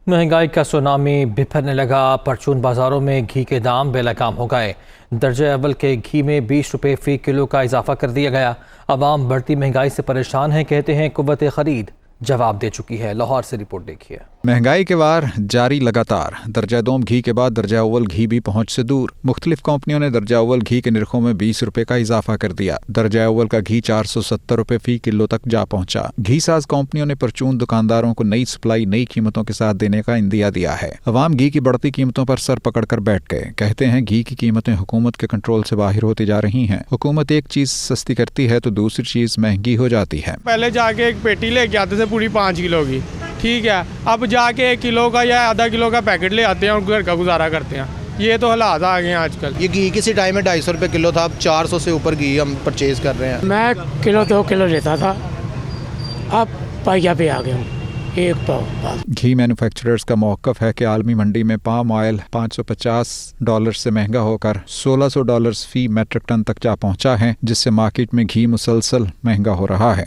महंगाई का सुनामी बिफरने लगा। परचून बाजारों में घी के दाम बेलगाम हो गए। दर्जे अव्वल के घी में 20 रुपये फी किलो का इजाफा कर दिया गया। अवाम बढ़ती महंगाई से परेशान है, कहते हैं कुव्वत खरीद जवाब दे चुकी है। लाहौर से रिपोर्ट देखिए। महंगाई के वार जारी लगातार। दर्जा दोम घी के बाद दर्जा अव्वल घी भी पहुंच से दूर। मुख्तलिफ कंपनियों ने दर्जा अव्वल घी के निरखों में 20 रुपए का इजाफा कर दिया। दर्जा अव्वल का घी 470 रुपए फी किलो तक जा पहुंचा। घी साज कंपनियों ने परचून दुकानदारों को नई सप्लाई नई कीमतों के साथ देने का इंदिया दिया है। अवाम घी की बढ़ती कीमतों पर सर पकड़कर बैठ गए। कहते हैं घी की कीमतें हुकूमत के कंट्रोल से बाहर होती जा रही हैं। हुकूमत एक चीज सस्ती करती है तो दूसरी चीज महंगी हो जाती है। पहले जाके एक पेटी लेके आते थे पूरी 5 किलो की, ठीक है, अब जाके 1 किलो का या आधा किलो का पैकेट ले आते हैं और घर का गुजारा करते हैं। ये तो हालात आ गए हैं आजकल। ये घी किसी टाइम में 250 रुपये किलो था, अब 400 से ऊपर घी हम परचेज कर रहे हैं। मैं किलो 2 किलो लेता था, अब पाइया पे आ गया हूँ, 1 पाव। घी मैन्युफैक्चरर्स का मौक़िफ़ है कि आलमी मंडी में पाम ऑयल $550 से महंगा होकर $1600 फी मैट्रिक टन तक जा पहुंचा है, जिससे मार्केट में घी मुसलसल महंगा हो रहा है।